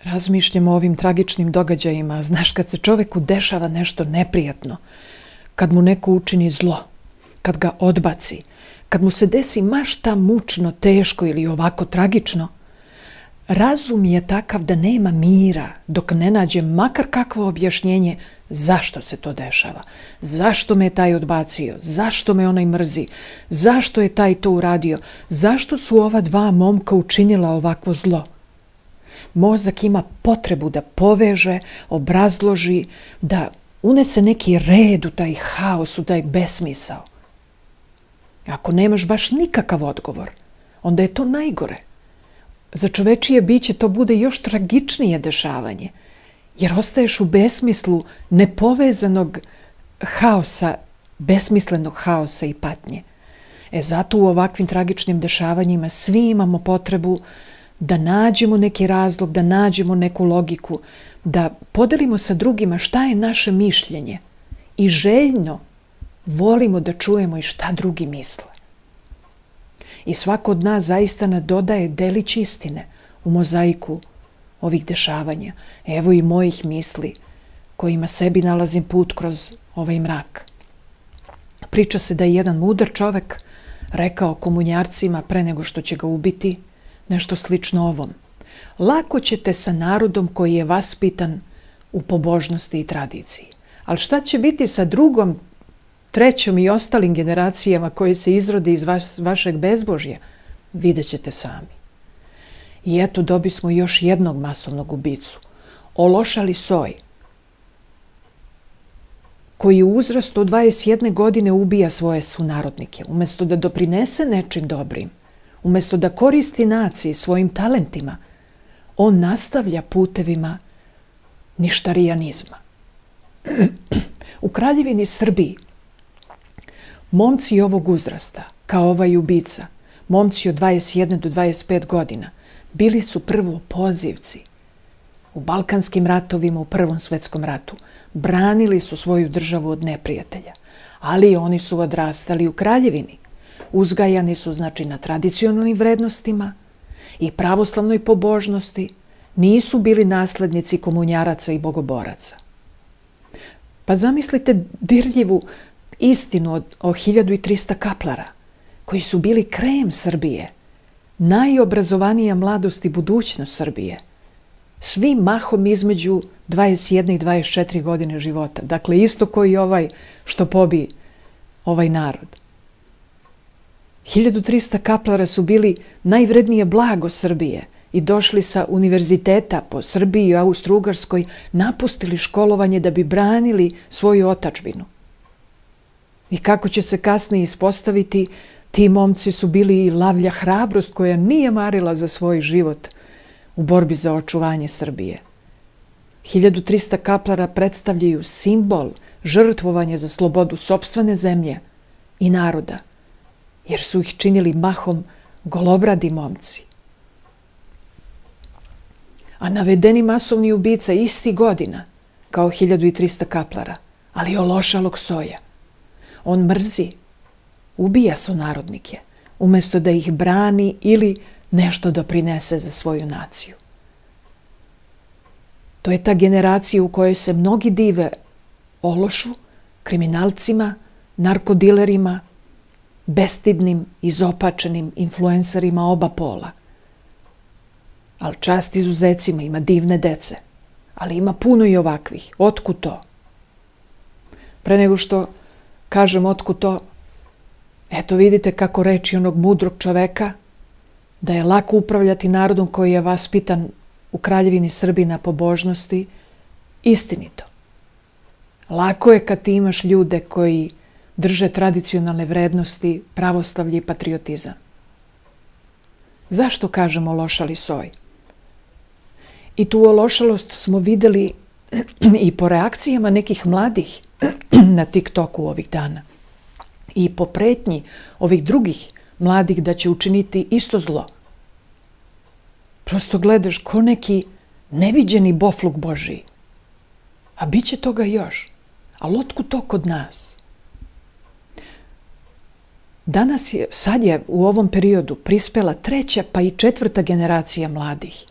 Razmišljam o ovim tragičnim događajima. Znaš, kad se čoveku dešava nešto neprijatno, kad mu neko učini zlo, kad ga odbaci, kad mu se desi ma šta mučno, teško ili ovako tragično, razum je takav da nema mira dok ne nađe makar kakvo objašnjenje zašto se to dešava, zašto me je taj odbacio, zašto me onaj mrzi, zašto je taj to uradio, zašto su ova dva momka učinila ovakvo zlo. Mozak ima potrebu da poveže, obrazloži, da unese neki red u taj haos, u taj besmisao. Ako nemaš baš nikakav odgovor, onda je to najgore. Za čovečije biće to bude još tragičnije dešavanje, jer ostaješ u besmislu nepovezanog haosa, besmislenog haosa i patnje. Zato u ovakvim tragičnim dešavanjima svi imamo potrebu da nađemo neki razlog, da nađemo neku logiku, da podelimo sa drugima šta je naše mišljenje i željno volimo da čujemo i šta drugi misle. I svako od nas zaista nadodaje delić istine u mozaiku ovih dešavanja. Evo i mojih misli kojima sebi nalazim put kroz ovaj mrak. Priča se da je jedan mudar čovek rekao komunjarcima pre nego što će ga ubiti nešto slično ovom. Lako ćete sa narodom koji je vaspitan u pobožnosti i tradiciji. Ali šta će biti sa drugom, trećom i ostalim generacijama koje se izrode iz vašeg bezbožja? Vidjet ćete sami. I eto dobismo još jednog masovnog ubicu. Ološali Soj, koji u uzrastu od 21 godine ubija svoje sunarodnike. Umesto da doprinese nečim dobrim, umesto da koristi naciji svojim talentima, on nastavlja putevima ništarijanizma. U Kraljevini Srbiji momci ovog uzrasta, kao ovaj ubica, momci od 21 do 25 godina, bili su prvo pozivci u Balkanskim ratovima, u Prvom svetskom ratu. Branili su svoju državu od neprijatelja, ali oni su odrastali u Kraljevini. Uzgajani su, znači, na tradicionalnim vrednostima i pravoslavnoj pobožnosti, nisu bili naslednici komunjaraca i bogoboraca. Pa zamislite dirljivu istinu o 1300 kaplara, koji su bili krem Srbije, najobrazovanija mladost i budućnost Srbije, svi mahom između 21 i 24 godine života. Dakle, isto koji ovaj što pobije ovaj narod. 1300 kaplara su bili najvrednije blago Srbije i došli sa univerziteta po Srbiji i Austro-Ugarskoj, napustili školovanje da bi branili svoju otadžbinu. I kako će se kasnije ispostaviti, ti momci su bili i lavlja hrabrost koja nije marila za svoj život u borbi za očuvanje Srbije. 1300 kaplara predstavljaju simbol žrtvovanja za slobodu sopstvene zemlje i naroda, jer su ih činili mahom golobradi momci. A navedeni masovni ubica isti godina, kao 1300 kaplara, ali ološalog Soja. On mrzi, ubija sunarodnike, umesto da ih brani ili nešto doprinese za svoju naciju. To je ta generacija u kojoj se mnogi dive ološu, kriminalcima, narkodilerima, bestidnim, izopačenim influencerima oba pola. Ali čast izuzecima, ima divne dece, ali ima puno i ovakvih. Otkud to? Pre nego što kažem otkud to, eto vidite kako reči onog mudrog čoveka da je lako upravljati narodom koji je vaspitan u Kraljevini Srbiji na pobožnosti, istinito. Lako je kad ti imaš ljude koji drže tradicionalne vrednosti, pravoslavlje i patriotizam. Zašto kažemo ološali Soj? I tu ološalost smo videli i po reakcijama nekih mladih na TikToku ovih dana i po pretnji ovih drugih mladih da će učiniti isto zlo. Prosto gledaš ko neki neviđeni bofluk Božiji. A bit će toga još. Ali otkud to kod nas? Sad je u ovom periodu prispela 3. pa i 4. generacija mladih.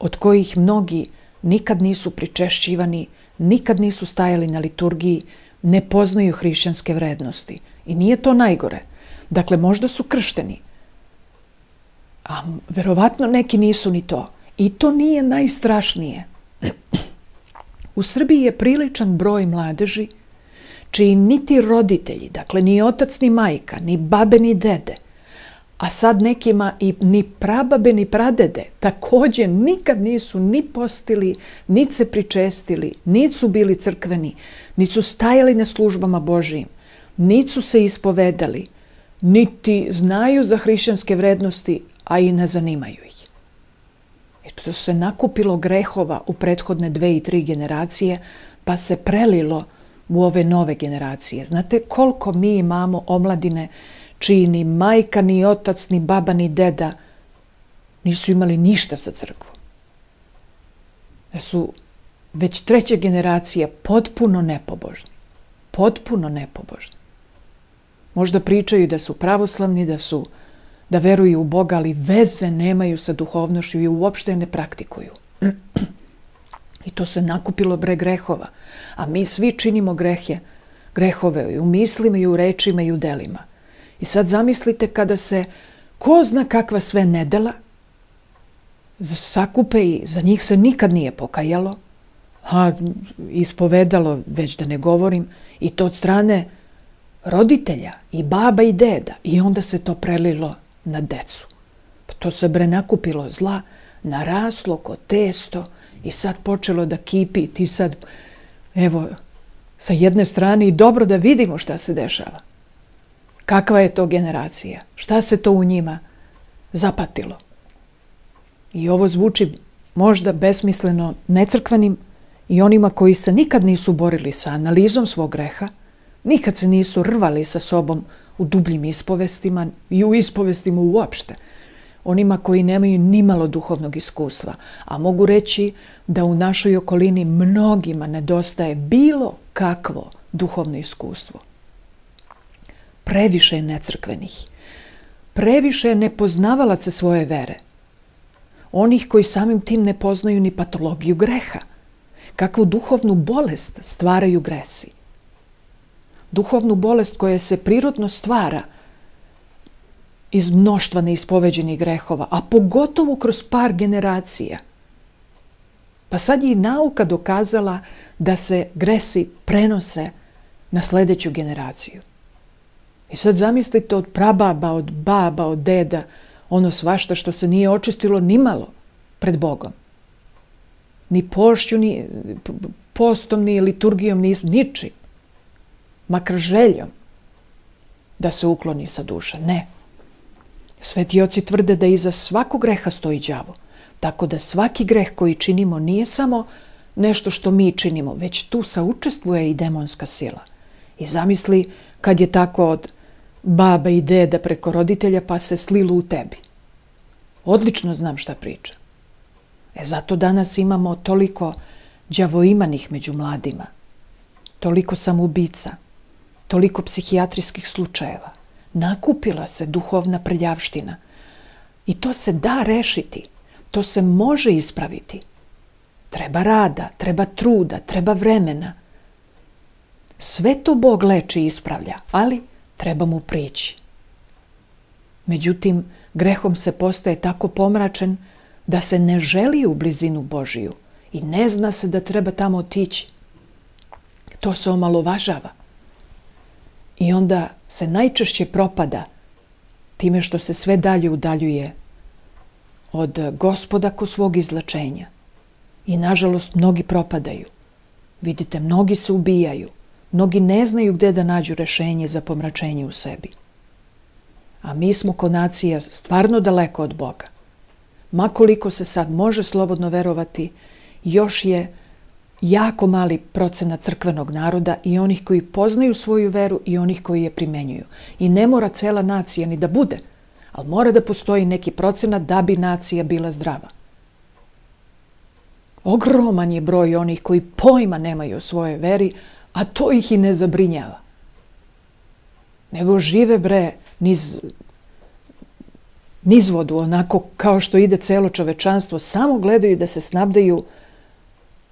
od kojih mnogi nikad nisu pričešćivani, nikad nisu stajali na liturgiji, ne poznaju hrišćanske vrednosti. I nije to najgore. Dakle, možda su kršteni, a verovatno neki nisu ni to. I to nije najstrašnije. U Srbiji je priličan broj mladeži čiji niti roditelji, dakle ni otac ni majka, ni babe ni dede, a sad nekima i ni prababe ni pradede, također nikad nisu ni postili, niti se pričestili, niti su bili crkveni, niti su stajali na službama Božijim, niti su se ispovedali, niti znaju za hrišćanske vrednosti, a i ne zanimaju ih. To se nakupilo grehova u prethodne 2 i 3 generacije, pa se prelilo u ove nove generacije. Znate koliko mi imamo omladine čiji ni majka, ni otac, ni baba, ni deda nisu imali ništa sa crkvom. Da su već 3. generacija potpuno nepobožni. Potpuno nepobožni. Možda pričaju da su pravoslavni, da veruju u Boga, ali veze nemaju sa duhovnošću i uopšte ne praktikuju. I to se nakupilo grehova. A mi svi činimo grehove i u mislima i u rečima i u delima. I sad zamislite kada se ko zna kakva sve nedela sakupe i za njih se nikad nije pokajalo, a ispovedalo, već da ne govorim, i to od strane roditelja i baba i deda, i onda se to prelilo na decu. Pa to se nakupilo zla, naraslo ko testo i sad počelo da kipi. Ti sad, evo, sa jedne strane i dobro da vidimo šta se dešava. Kakva je to generacija? Šta se to u njima zapatilo? I ovo zvuči možda besmisleno necrkvenim i onima koji se nikad nisu borili sa analizom svog greha, nikad se nisu rvali sa sobom u dubljim ispovestima i u ispovestima uopšte. Onima koji nemaju nimalo duhovnog iskustva, a mogu reći da u našoj okolini mnogima nedostaje bilo kakvo duhovno iskustvo. Previše je necrkvenih, previše je nepoznavalaca svoje vere, onih koji samim tim ne poznaju ni patologiju greha, kakvu duhovnu bolest stvaraju gresi. Duhovnu bolest koja se prirodno stvara iz mnoštva neispoveđenih grehova, a pogotovo kroz par generacija. Pa sad je i nauka dokazala da se gresi prenose na sljedeću generaciju. I sad zamislite od prababa, od baba, od deda, ono svašta što se nije očistilo nimalo pred Bogom. Ni pošću, ni postom, ni liturgijom, ni ničim. Makar željom da se ukloni sa duša. Ne. Sveti oci tvrde da iza svakog greha stoji đavo. Tako da svaki greh koji činimo nije samo nešto što mi činimo, već tu saučestvuje i demonska sila. I zamisli kad je tako od baba i deda preko roditelja pa se slilo u tebi. Odlično znam šta pričam. Zato danas imamo toliko đavoimanih među mladima, toliko samoubica, toliko psihijatrijskih slučajeva. Nakupila se duhovna prljavština i to se da rešiti, to se može ispraviti. Treba rada, treba truda, treba vremena. Sve to Bog leči i ispravlja, ali treba mu prići. Međutim, grehom se postaje tako pomračen da se ne želi u blizinu Božiju i ne zna se da treba tamo otići. To se omalovažava. I onda se najčešće propada time što se sve dalje udaljuje od Gospoda ko svog izlečenja. I nažalost mnogi propadaju. Vidite, mnogi se ubijaju. Mnogi ne znaju gdje da nađu rešenje za pomračenje u sebi. A mi smo ko nacija stvarno daleko od Boga. Makoliko se sad može slobodno verovati, još je jako mali procenat crkvenog naroda i onih koji poznaju svoju veru i onih koji je primenjuju. I ne mora cela nacija ni da bude, ali mora da postoji neki procenat da bi nacija bila zdrava. Ogroman je broj onih koji pojma nemaju o svojoj veri, a to ih i ne zabrinjava. Nego žive niz nizvodu, onako kao što ide celo čovečanstvo, samo gledaju da se snabdeju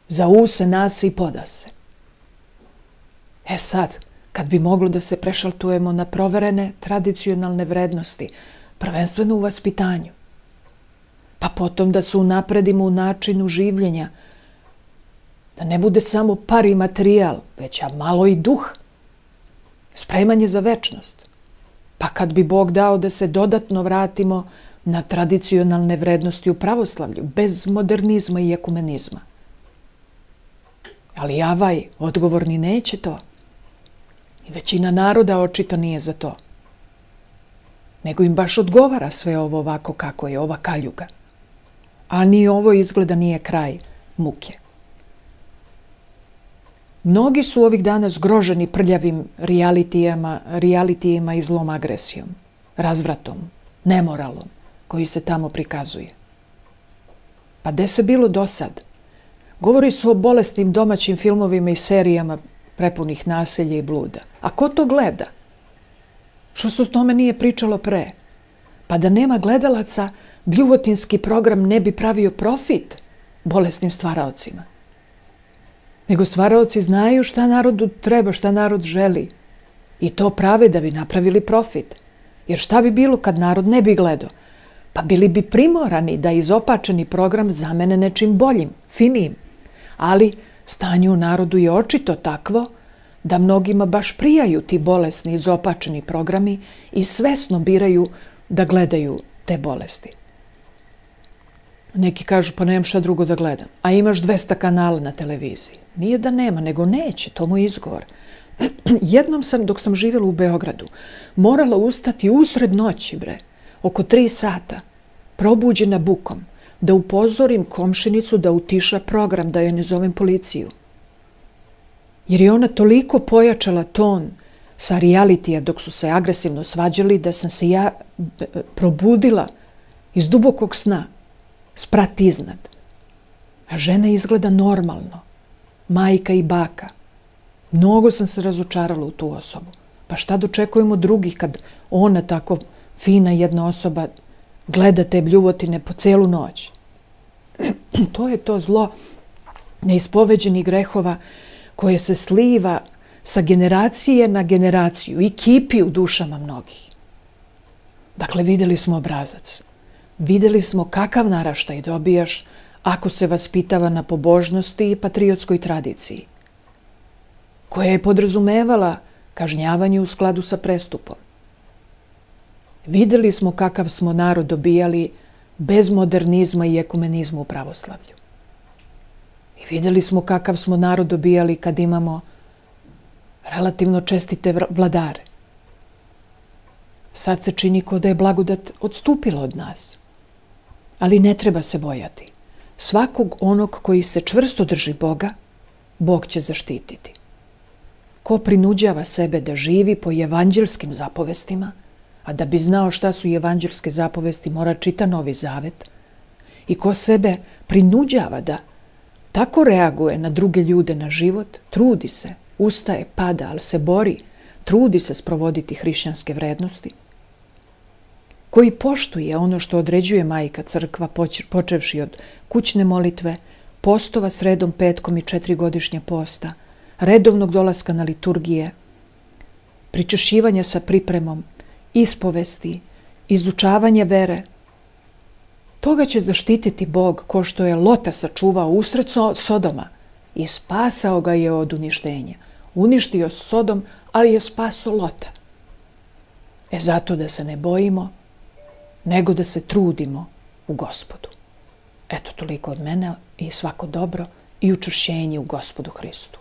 za use, nase i podase. E sad, kad bi moglo da se prešaltujemo na proverene tradicionalne vrednosti, prvenstveno u vaspitanju, pa potom da se unapredimo u načinu življenja, da ne bude samo par i materijal, već a malo i duh, spremanje za večnost. Pa kad bi Bog dao da se dodatno vratimo na tradicionalne vrednosti u pravoslavlju, bez modernizma i ekumenizma. Ali Javaj, odgovorni, neće to. I većina naroda očito nije za to. Nego im baš odgovara sve ovo ovako kako je, ova kaljuga. A ni ovo izgleda nije kraj muke. Mnogi su ovih dana zgroženi prljavim realitijima i zlom agresijom, razvratom, nemoralom koji se tamo prikazuje. Pa gde se bilo do sad? Govori su o bolesnim domaćim filmovima i serijama prepunih naselja i bluda. A ko to gleda? Što se o tome nije pričalo pre? Pa da nema gledalaca, bljuvotinski program ne bi pravio profit bolesnim stvaraocima. Nego stvaraoci znaju šta narodu treba, šta narod želi. I to prave da bi napravili profit. Jer šta bi bilo kad narod ne bi gledao? Pa bili bi primorani da izopačeni program zamene nečim boljim, finijim. Ali stanje u narodu je očito takvo da mnogima baš prijaju ti bolesni izopačeni programi i svesno biraju da gledaju te bolesti. Neki kažu, pa nemam šta drugo da gledam. A imaš 200 kanala na televiziji. Nije da nema, nego neće, to mu je izgovor. Jednom sam, dok sam živjela u Beogradu, morala ustati usred noći, oko 3 sata, probuđena bukom, da upozorim komšinicu da utiša program, da joj ne zovem policiju. Jer je ona toliko pojačala ton sa realitija dok su se agresivno svađali da sam se ja probudila iz dubokog sna, sprat iznad. A žena izgleda normalno, majka i baka. Mnogo sam se razočarala u tu osobu. Pa šta dočekujemo drugih kad ona, tako fina jedna osoba, gleda te bljuvotine po celu noć? To je to zlo neispoveđenih grehova koje se sliva sa generacije na generaciju i kipi u dušama mnogih. Dakle, vidjeli smo obrazac. Vidjeli smo kakav naraštaj dobijaš ako se vaspitava na pobožnosti i patriotskoj tradiciji, koja je podrazumevala kažnjavanje u skladu sa prestupom. Vidjeli smo kakav smo narod dobijali bez modernizma i ekumenizma u pravoslavlju. I vidjeli smo kakav smo narod dobijali kad imamo relativno čestite vladare. Sad se čini ko da je blagodat odstupila od nas. Ali ne treba se bojati. Svakog onog koji se čvrsto drži Boga, Bog će zaštititi. Ko prinuđava sebe da živi po evanđelskim zapovestima, a da bi znao šta su evanđelske zapovesti, mora čita Novi Zavet, i ko sebe prinuđava da tako reaguje na druge ljude, na život, trudi se, ustaje, pada, ali se bori, trudi se sprovoditi hrišćanske vrednosti, koji poštuje ono što određuje Majka Crkva, počevši od kućne molitve, postova sredom, petkom i 4-godišnja posta, redovnog dolaska na liturgije, pričešćivanja sa pripremom, ispovesti, izučavanje vere. Toga će zaštititi Bog ko što je Lota sačuvao usred Sodoma i spasao ga je od uništenja. Uništio Sodom, ali je spasao Lota. Zato da se ne bojimo, nego da se trudimo u Gospodu. Eto, toliko od mene i svako dobro i učvršćenje u Gospodu Hristu.